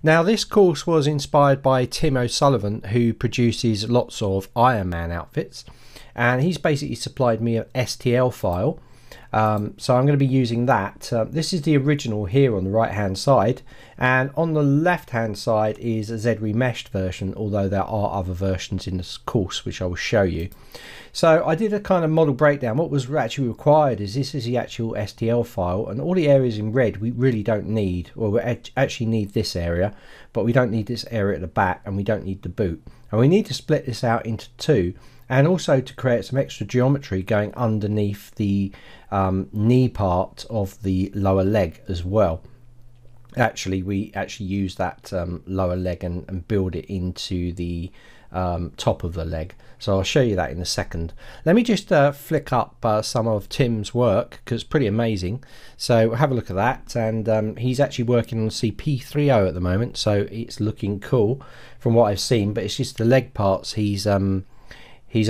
Now this course was inspired by Tim O'Sullivan, who produces lots of Ironman outfits, and he's basically supplied me an STL file. So I'm going to be using that. This is the original here on the right hand side, and on the left hand side is a ZRemeshed version, although there are other versions in this course which I will show you. So I did a kind of model breakdown. What was actually required is this is the actual STL file, and all the areas in red we really don't need, or we actually need this area, but we don't need this area at the back, and we don't need the boot, and we need to split this out into two, and also to create some extra geometry going underneath the knee part of the lower leg as well. Actually, we actually use that lower leg and build it into the top of the leg. So I'll show you that in a second. Let me just flick up some of Tim's work, because it's pretty amazing. So have a look at that, and he's actually working on CP30 at the moment, so it's looking cool from what I've seen, but it's just the leg parts he's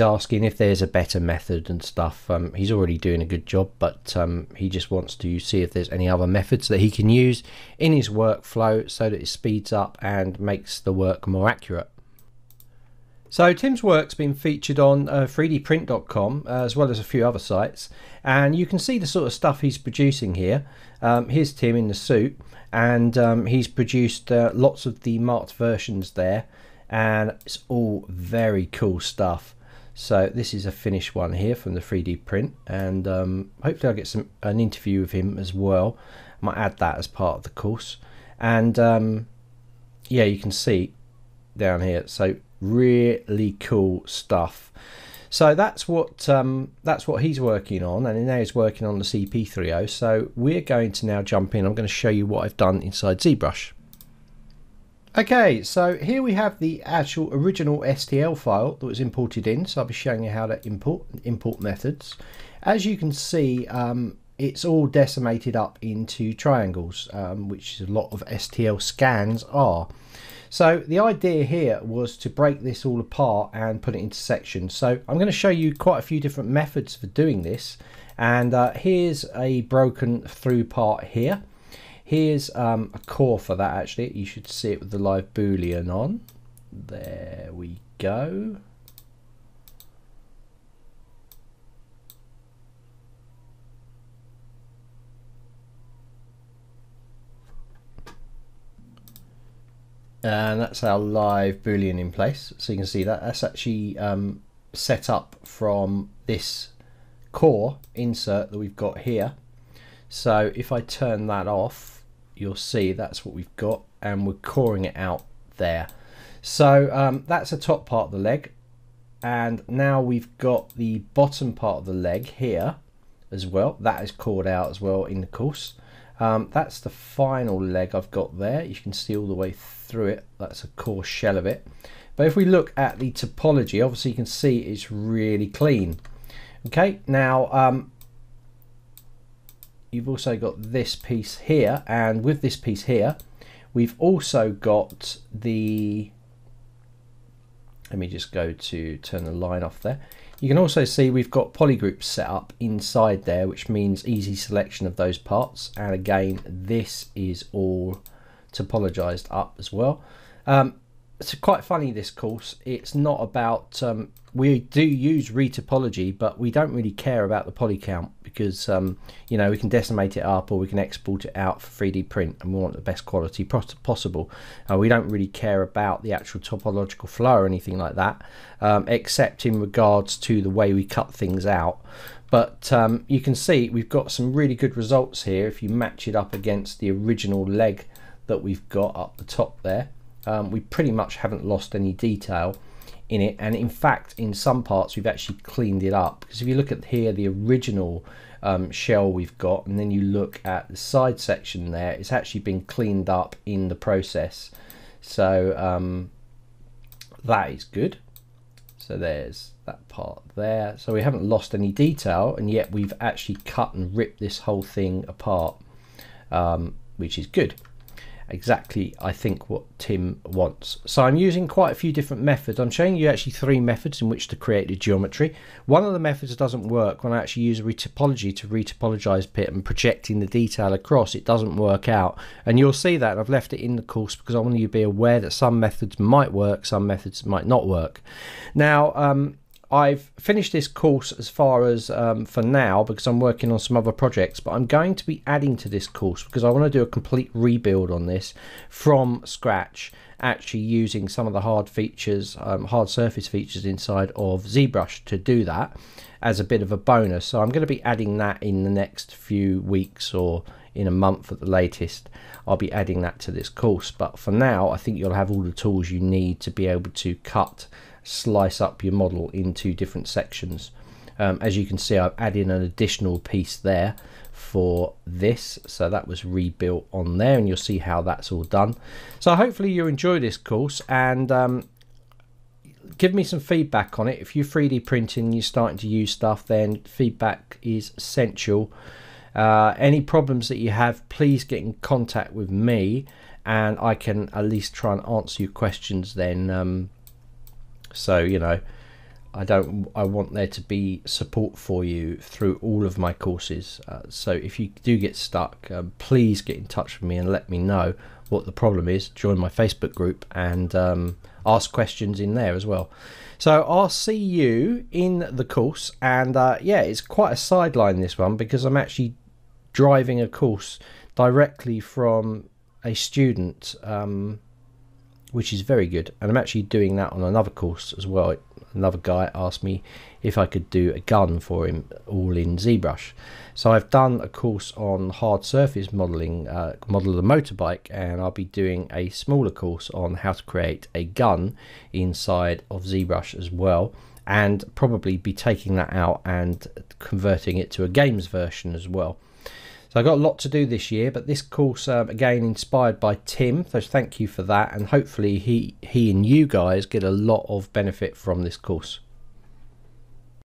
asking if there's a better method and stuff. He's already doing a good job, but he just wants to see if there's any other methods that he can use in his workflow so that it speeds up and makes the work more accurate. So Tim's work's been featured on 3dprint.com as well as a few other sites, and you can see the sort of stuff he's producing here. Here's Tim in the suit, and he's produced lots of the marked versions there, and it's all very cool stuff. So this is a finished one here from the 3D print, and hopefully I'll get an interview with him as well. I might add that as part of the course. And yeah, you can see down here, so really cool stuff. So that's what he's working on, and now he's working on the CP30. So we're going to now jump in. I'm going to show you what I've done inside ZBrush. Okay, so here we have the actual original STL file that was imported in, so I'll be showing you how to import methods. As you can see, it's all decimated up into triangles, which a lot of STL scans are. So the idea here was to break this all apart and put it into sections. So I'm going to show you quite a few different methods for doing this, and here's a broken through part here. Here's a core for that. Actually, you should see it with the live boolean on. There we go. And that's our live boolean in place, so you can see that that's actually set up from this core insert that we've got here. So if I turn that off, you'll see that's what we've got, and we're coring it out there. So that's the top part of the leg, and now we've got the bottom part of the leg here as well. That is cored out as well in the course. That's the final leg I've got there. You can see all the way through it. That's a core shell of it. But if we look at the topology, obviously you can see it's really clean. Okay, now you've also got this piece here, and with this piece here we've also got the, let me just go to turn the line off there. You can also see we've got polygroups set up inside there, which means easy selection of those parts, and again this is all topologized up as well. It's quite funny, this course. It's not about we do use retopology, but we don't really care about the poly count, because you know, we can decimate it up or we can export it out for 3D print, and we want the best quality possible. We don't really care about the actual topological flow or anything like that, except in regards to the way we cut things out. But you can see we've got some really good results here if you match it up against the original leg that we've got up the top there. We pretty much haven't lost any detail in it, and in fact in some parts we've actually cleaned it up, because if you look at here the original shell we've got, and then you look at the side section there, it's actually been cleaned up in the process. So that is good. So there's that part there, so we haven't lost any detail, and yet we've actually cut and ripped this whole thing apart, which is good. exactly, I think, what Tim wants. So I'm using quite a few different methods. I'm showing you actually 3 methods in which to create a geometry. One of the methods doesn't work when I actually use a retopology to retopologize Pit and projecting the detail across. It doesn't work out, and you'll see that, and I've left it in the course because I want you to be aware that some methods might work, some methods might not work. Now I've finished this course as far as for now, because I'm working on some other projects, but I'm going to be adding to this course because I want to do a complete rebuild on this from scratch, actually using some of the hard features, hard surface features inside of ZBrush to do that as a bit of a bonus. So I'm going to be adding that in the next few weeks, or in a month at the latest. I'll be adding that to this course, but for now I think you'll have all the tools you need to be able to slice up your model into different sections. As you can see, I've added an additional piece there for this, so that was rebuilt on there, and you'll see how that's all done. So hopefully you enjoy this course, and give me some feedback on it. If you're 3D printing and you're starting to use stuff, then feedback is essential. Any problems that you have, please get in contact with me, and I can at least try and answer your questions then. So, you know, I want there to be support for you through all of my courses. So if you do get stuck, please get in touch with me and let me know what the problem is. Join my Facebook group and ask questions in there as well. So I'll see you in the course, and yeah, it's quite a sideline, this one, because I'm actually driving a course directly from a student, which is very good, and I'm actually doing that on another course as well. Another guy asked me if I could do a gun for him, all in ZBrush. So I've done a course on hard surface modeling, model of the motorbike, and I'll be doing a smaller course on how to create a gun inside of ZBrush as well, and probably be taking that out and converting it to a games version as well. So I've got a lot to do this year, but this course, again, inspired by Tim, so thank you for that, and hopefully he and you guys get a lot of benefit from this course.